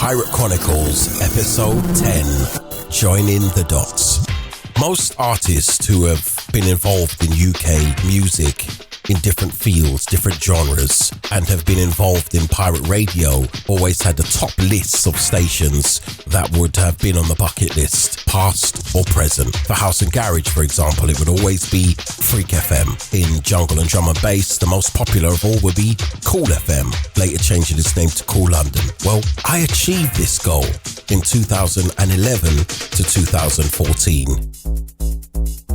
Pirate Chronicles, episode 10, Joining the Dots. Most artists who have been involved in UK music in different fields, different genres, and have been involved in pirate radio always had the top lists of stations that would have been on the bucket list, past or present. For House and Garage, for example, it would always be Freak FM. In Jungle and Drum and Bass, the most popular of all would be Kool FM, later changing its name to Kool London. Well, I achieved this goal in 2011 to 2014.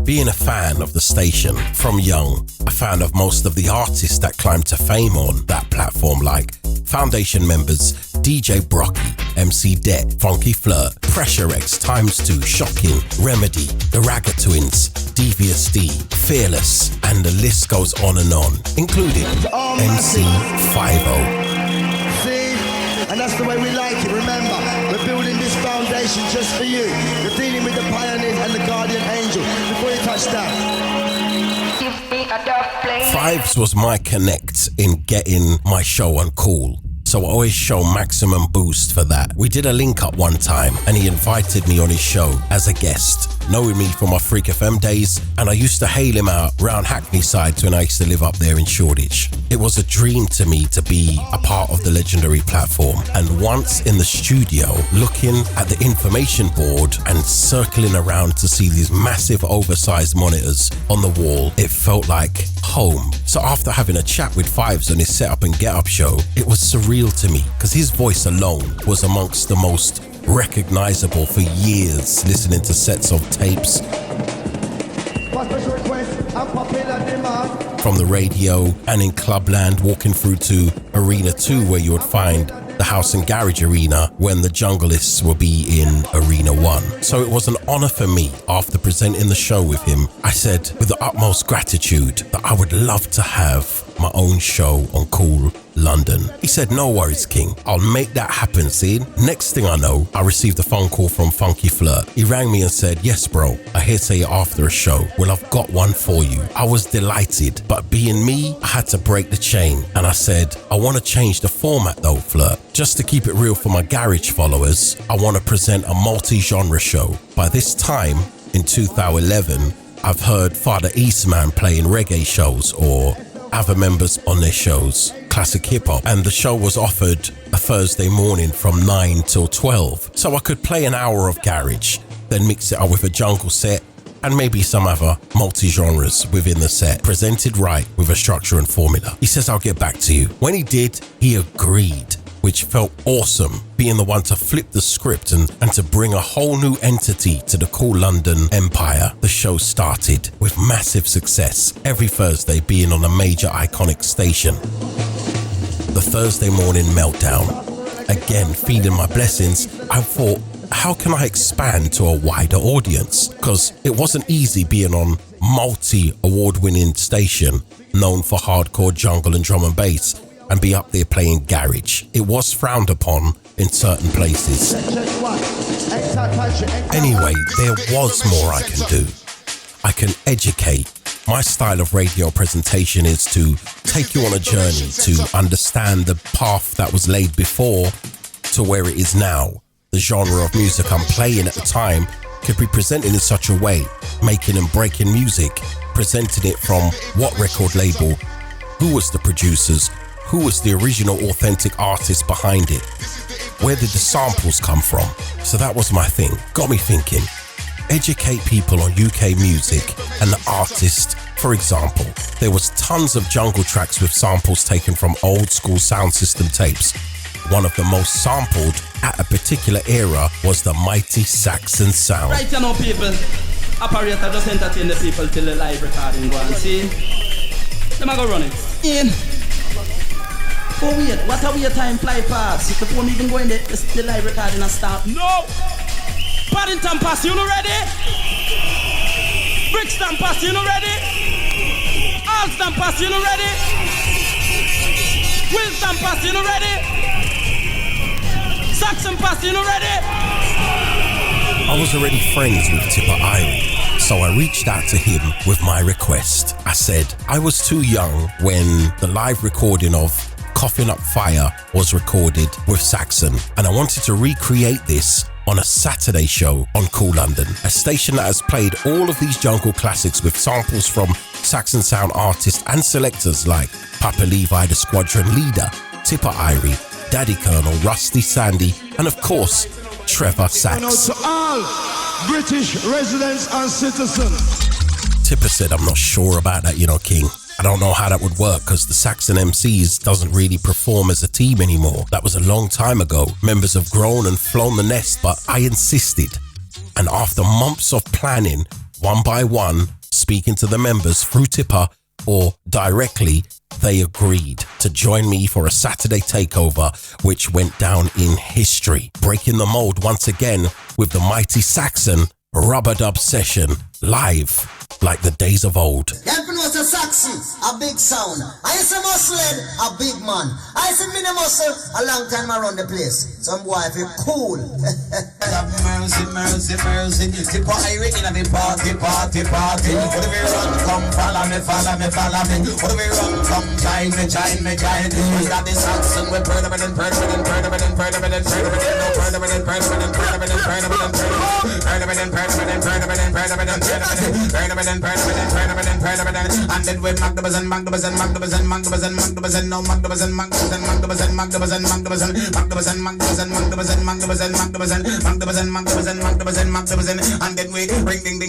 Being a fan of the station from young, a fan of most of the artists that climbed to fame on that platform, like Foundation members DJ Brocky, MC Det, Funky Flirt, Pressure X x2, Shocking, Remedy, The Ragga Twins, Devious D, Fearless, and the list goes on, including MC 50. And that's the way we like it. Remember, we're building this foundation just for you. You're dealing with the pioneers and the guardian angel. Before you touch that. Fives was my connect in getting my show on Kool. So I always show maximum boost for that. We did a link up one time and he invited me on his show as a guest, knowing me from my Freak FM days, and I used to hail him out round Hackney sides when I used to live up there in Shoreditch. It was a dream to me to be a part of the legendary platform, and once in the studio looking at the information board and circling around to see these massive oversized monitors on the wall, it felt like home. So after having a chat with Fives on his Setup and Get Up show, it was surreal to me because his voice alone was amongst the most recognizable for years, listening to sets of tapes from the radio and in Clubland, walking through to Arena 2 where you would find the House and Garage Arena when the Junglists will be in Arena 1. So it was an honor for me after presenting the show with him. I said with the utmost gratitude that I would love to have my own show on Kool London. He said, no worries, King. I'll make that happen, see? Next thing I know, I received a phone call from Funky Flirt. He rang me and said, yes, bro, I hear say you're after a show. Well, I've got one for you. I was delighted, but being me, I had to break the chain. And I said, I want to change the format though, Flirt. Just to keep it real for my garage followers, I want to present a multi-genre show. By this time, in 2011, I've heard Father Eastman playing reggae shows or other members on their shows, classic hip-hop, and the show was offered a Thursday morning from 9 till 12. So I could play an hour of garage, then mix it up with a jungle set and maybe some other multi-genres within the set, presented right with a structure and formula. He says, I'll get back to you. When he did, he agreed, which felt awesome, being the one to flip the script and to bring a whole new entity to the Kool London empire. The show started with massive success, every Thursday being on a major iconic station. The Thursday morning meltdown. Again, feeling my blessings, I thought, how can I expand to a wider audience? Because it wasn't easy being on multi-award-winning station known for hardcore jungle and drum and bass and be up there playing garage. It was frowned upon in certain places. Anyway, there was more I can do. I can educate. My style of radio presentation is to take you on a journey to understand the path that was laid before to where it is now. The genre of music I'm playing at the time could be presented in such a way, making and breaking music, presenting it from what record label, who was the producers, who was the original authentic artist behind it, where did the samples come from. So that was my thing. Got me thinking. Educate people on UK music and the artist. For example, there was tons of jungle tracks with samples taken from old school sound system tapes. One of the most sampled at a particular era was the Mighty Saxon sound. Right, you know, people, operator just entertain the people till the live recording go on. See? Let me go run it. In. Oh wait, what are we your time fly past? If the phone even go in the live recording and start. No! Paddington pass, you not ready? Brixton pass, you not ready? Alston pass, you not ready? Wilson pass, you not ready? Saxon pass, you not ready? I was already friends with Tipper Irie, so I reached out to him with my request. I said, I was too young when the live recording of Coughing Up Fire was recorded with Saxon, and I wanted to recreate this on a Saturday show on Kool London, a station that has played all of these jungle classics with samples from Saxon sound artists and selectors like Papa Levi, the Squadron Leader, Tipper Irie, Daddy Colonel, Rusty Sandy, and of course, Trevor Sax. To all British residents and citizens. Tipper said, I'm not sure about that, King. I don't know how that would work because the Saxon MCs doesn't really perform as a team anymore. That was a long time ago. Members have grown and flown the nest, but I insisted. And after months of planning, one by one, speaking to the members through Tipper or directly, they agreed to join me for a Saturday takeover, which went down in history, breaking the mold once again with the Mighty Saxon rubber dub session live like the days of old. Was a Saxon, a big sound. I say muscle, a big man. I say mini muscle, a long time around the place. Some boy feel cool. Mercy, mercy, mercy. Tipper Irie in a party. What do we run? Come follow me. What do we run? Come join me. We got the Saxon, we're permanent. And then we Magdabazan, no and then we ring ding ding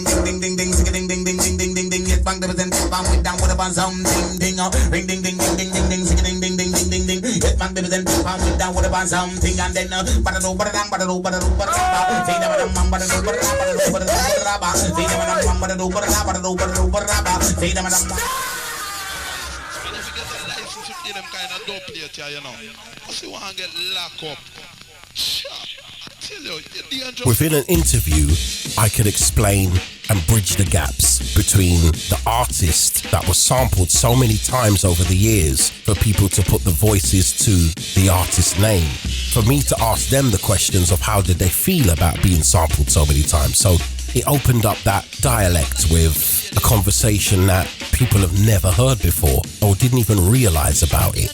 yes Magdabazan with down with a sound ding ring ding ding yes Magdabazan with down with a sound thing and then them kind of dope later, If you want to get locked up, within an interview, I could explain and bridge the gaps between the artist that was sampled so many times over the years for people to put the voices to the artist's name, for me to ask them the questions of how did they feel about being sampled so many times. So it opened up that dialect with a conversation that people have never heard before or didn't even realize about it.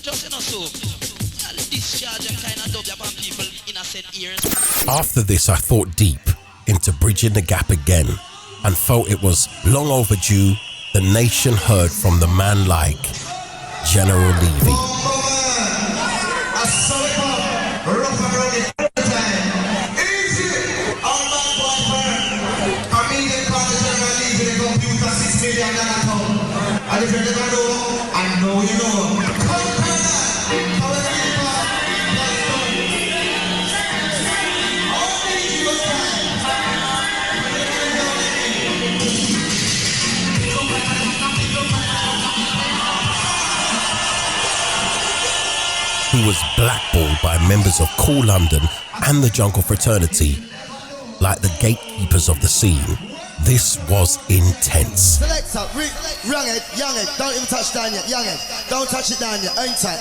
After this, I thought deep into bridging the gap again and felt it was long overdue. The nation heard from the man like General Levy. And if you never know, I know you know. Who was blackballed by members of Kool London and the Jungle Fraternity, like the gatekeepers of the scene. This was intense. Select up, young it, don't even touch down yet, young it. Don't touch it down yet, ain't tight.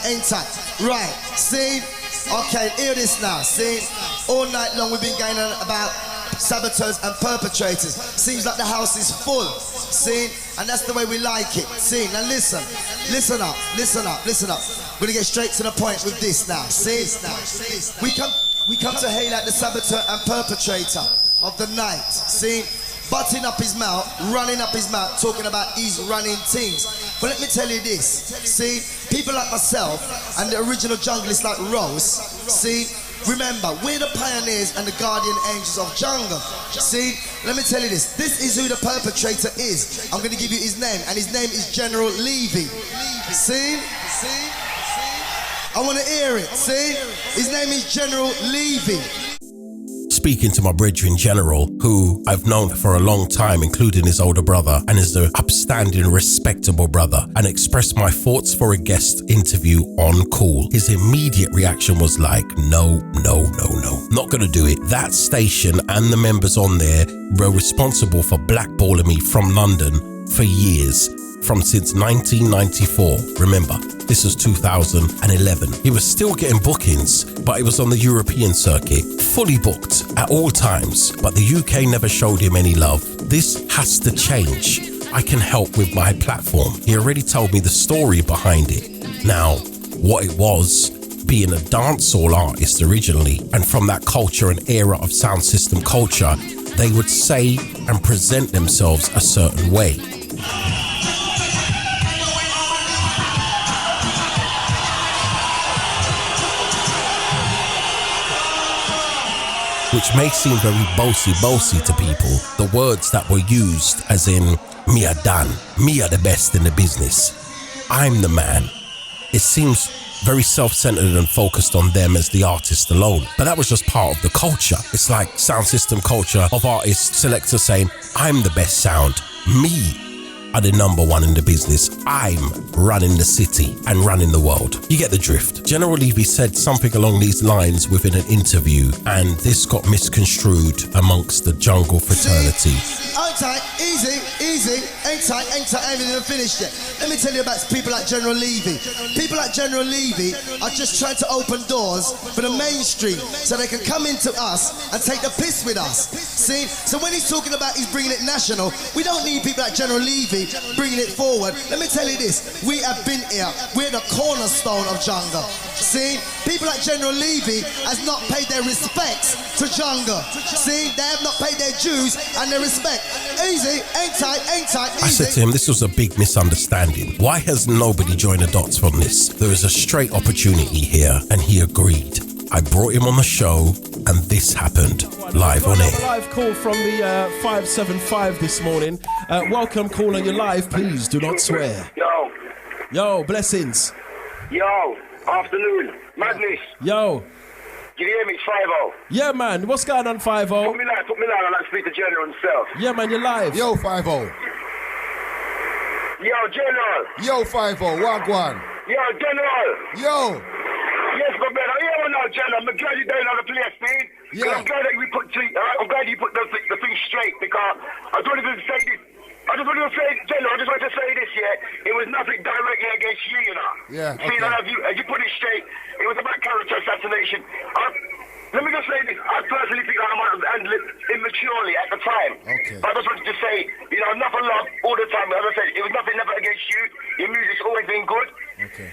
Right, see? Okay, hear this now, see? All night long we've been going on about saboteurs and perpetrators. Seems like the house is full, see? And that's the way we like it, see? Now listen up. We're gonna get straight to the point with this now, see? We come to hail out the saboteur and perpetrator of the night, see? Butting up his mouth, running up his mouth, talking about he's running things. But let me tell you this, see, people like myself and the original junglists like Rose, see, remember, we're the pioneers and the guardian angels of jungle. See, let me tell you this is who the perpetrator is. I'm gonna give you his name, and his name is General Levy. See? I wanna hear it, see? His name is General Levy. Speaking to my brethren General, who I've known for a long time, including his older brother, and is an upstanding, respectable brother, and expressed my thoughts for a guest interview on Kool. His immediate reaction was like, no, not gonna do it. That station and the members on there were responsible for blackballing me from London for years, since 1994. Remember, this was 2011. He was still getting bookings, but it was on the European circuit, fully booked at all times. But the UK never showed him any love. This has to change. I can help with my platform. He already told me the story behind it. Now, what it was being a dancehall artist originally, and from that culture and era of sound system culture, they would say and present themselves a certain way. Which may seem very bossy to people. The words that were used as in, me a done, me are the best in the business, I'm the man. It seems very self-centered and focused on them as the artist alone. But that was just part of the culture. It's like sound system culture of artists, selectors saying, I'm the best sound, me are the number one in the business, I'm running the city and running the world. You get the drift. General Levy said something along these lines within an interview, and this got misconstrued amongst the jungle fraternity. Ain't tight, easy, ain't tight, I haven't even finished yet. Let me tell you about people like General Levy. People like General Levy are just trying to open doors for the mainstream so they can come into us and take the piss with us. See? So when he's talking about he's bringing it national, we don't need people like General Levy bringing it forward. Let me tell you this, we have been here, we're the cornerstone of jungle. See? People like General Levy has not paid their respects to jungle. See? They have not paid their dues and their respect. Easy, ain't tight, easy. I said to him, this was a big misunderstanding. Why has nobody joined the dots from this? There is a straight opportunity here, and he agreed. I brought him on the show, and this happened live on air. Live call from the 575 this morning. Welcome, caller, you're live. Please do not swear. Yo, blessings. Yo, afternoon. Maddness. Yo. Can you hear me? 5-0. Yeah, man. What's going on, 5-0? Put me live. I'd like to speak to General himself. Yeah, man, you're live. Yo, 5-0. Yo, General. Yo, 5-0. Wagwan. Yo, General. Yo. Yes, but man, I hear now, General. I'm glad you're doing on the place, man. Yeah. I'm glad that we put I'm glad you put the thing straight, because I don't even say this. General, I just want to say this, yeah. It was nothing directly against you, you know. Yeah, See, okay. as you put it straight, it was about character assassination. Let me just say this. I personally think I might have handled it immaturely at the time. Okay. But I just wanted to say, you know, nothing love all the time. As I said, it was nothing never against you. Your music's always been good. Okay.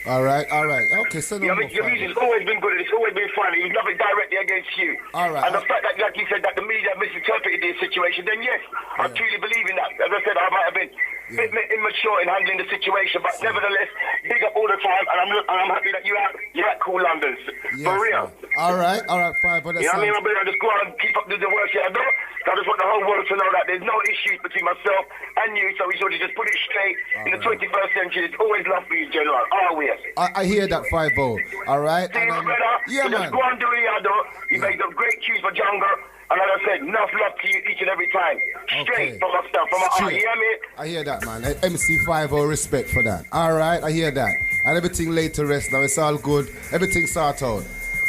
All right. Okay, so your music's always been good. It's always been funny. It was nothing directly against you. All right. And the fact that, like you said, that the media misinterpreted this situation, then yes, I truly believe in that. As I said, I might have been a bit immature in handling the situation, but nevertheless, big up all the time, and I'm happy that you're at Kool London. Yes, For real. All right, 5. But you know what I mean? I just go out and keep up the work I do. So I just want the whole world to know that there's no issues between myself and you, so we should just put it straight. In the 21st century, there's always love for you, General. Always. I hear that, 5-0. All right? See, my brother? Yeah, so man. just go on doing it, you make some great cues for jungle. And as I said, enough love to you each and every time. Straight from my stuff, from my heart. You hear me? I hear that, man. MC 5-0, respect for that. All right, I hear that. And everything laid to rest now. It's all good. Everything sorted out.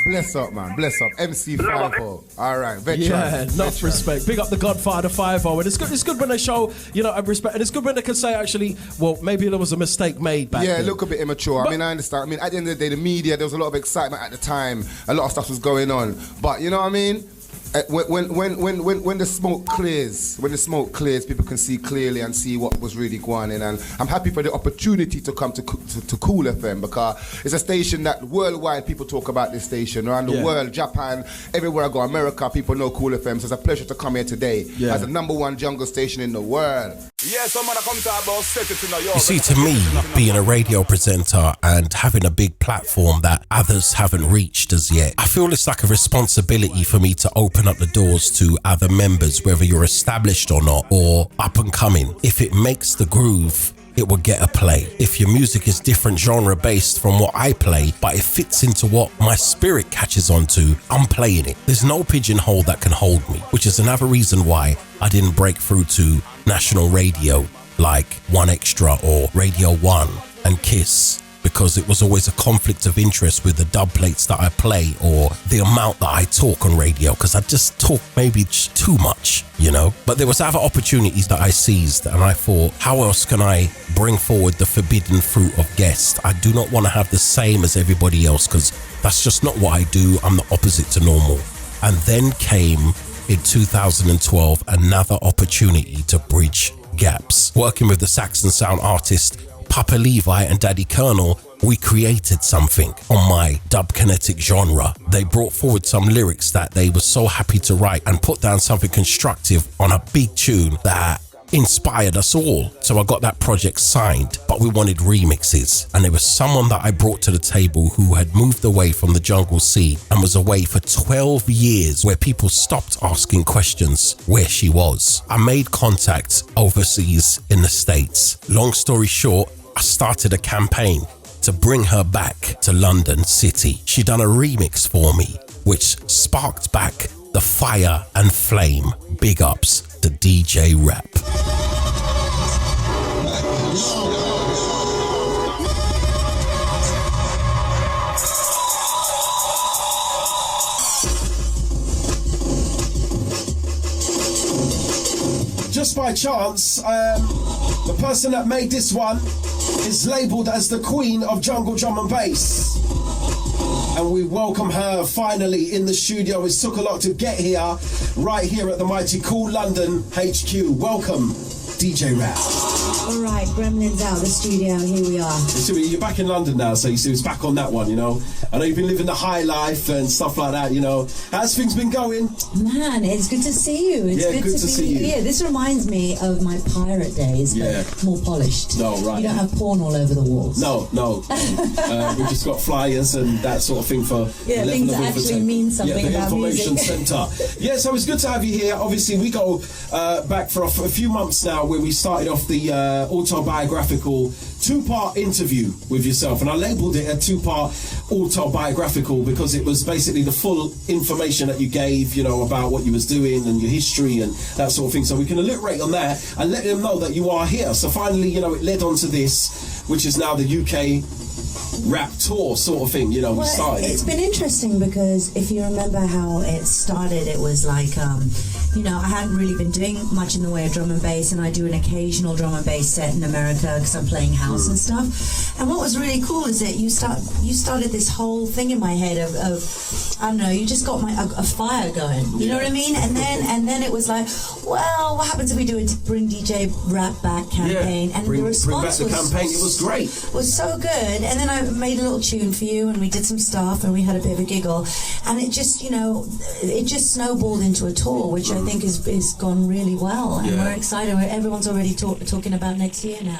Bless up, man. Bless up. MC 5-0. All right. Yeah, enough respect. Big up the Godfather 5-0. And it's good when they show, you know, respect. And it's good when they can say, actually, well, maybe there was a mistake made back then. Yeah, look a bit immature. But, I understand. I mean, at the end of the day, the media, there was a lot of excitement at the time. A lot of stuff was going on. But, you know what I mean? When the smoke clears, people can see clearly and see what was really going on. And I'm happy for the opportunity to come to Kool FM, because it's a station that worldwide people talk about this station around the world, Japan, everywhere I go, America, people know Kool FM. So it's a pleasure to come here today as the #1 jungle station in the world. Yeah, someone come to about set it in New York. You see, to me, being a radio presenter and having a big platform that others haven't reached as yet, I feel it's like a responsibility for me to open up the doors to other members, whether you're established or not, or up and coming. If it makes the groove, it will get a play. If your music is different genre based from what I play, but it fits into what my spirit catches onto, I'm playing it. There's no pigeonhole that can hold me, which is another reason why I didn't break through to national radio like 1Extra or Radio 1 and Kiss, because it was always a conflict of interest with the dub plates that I play or the amount that I talk on radio, because I just talk maybe too much, you know. But there was other opportunities that I seized, and I thought, how else can I bring forward the forbidden fruit of guest? I do not want to have the same as everybody else, because that's just not what I do. I'm the opposite to normal. And then came in 2012 another opportunity to bridge gaps, working with the Saxon sound artist Papa Levi and Daddy Colonel we created something on my dub kinetic genre. They brought forward some lyrics that they were so happy to write and put down something constructive on a big tune that inspired us all. So I got that project signed, but we wanted remixes. And there was someone that I brought to the table who had moved away from the jungle scene and was away for 12 years, where people stopped asking questions where she was. I made contact overseas in the States. Long story short, I started a campaign to bring her back to London City. She done a remix for me, which sparked back the fire and flame. Big ups to DJ Rap. Just by chance, the person that made this one is labelled as the Queen of Jungle Drum and Bass. And we welcome her finally in the studio. It took a lot to get here, right here at the Mighty Kool London HQ. Welcome, DJ Rap. All right, Gremlins out of the studio, here we are. You're back in London now, so you see it's back on that one, you know. I know you've been living the high life and stuff like that, you know. How's things been going? Man, it's good to see you. It's good to see you. Yeah, this reminds me of my pirate days, but more polished. No, right. You don't have porn all over the walls. No. We just got flyers and that sort of thing for things that actually mean something about music. The Information Centre. Yeah, so it's good to have you here. Obviously, we go back for a few months now, where we started off the autobiographical two-part interview with yourself, and I labelled it a two-part autobiographical because it was basically the full information that you gave, you know, about what you was doing and your history and that sort of thing. So we can alliterate on that and let them know that you are here. So finally, you know, it led on to this, which is now the UK rap tour sort of thing, you know. Well, we started. It's been interesting because if you remember how it started, it was like, you know, I hadn't really been doing much in the way of drum and bass, and I do an occasional drum and bass set in America because I'm playing house and stuff. And what was really cool is that you started this whole thing in my head of I don't know, you just got a fire going, you know what I mean? And then it was like, well, what happens if we do a Bring DJ Rap Back campaign? And the response bring back the campaign. It was great. Was so good. And then I made a little tune for you, and we did some stuff, and we had a bit of a giggle, and it just, you know, it just snowballed into a tour, which I think is gone really well, and we're excited. Everyone's already talking about next year now.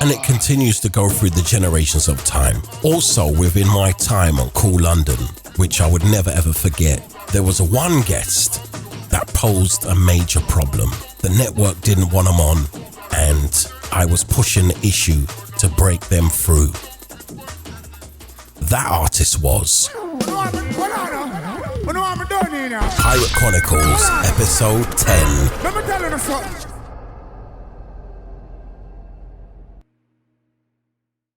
And it continues to go through the generations of time. Also, within my time on Kool London, which I would never ever forget, there was one guest that posed a major problem. The network didn't want them on, and I was pushing the issue to break them through. That artist was Pirate Chronicles, episode 10. Let me tell you something.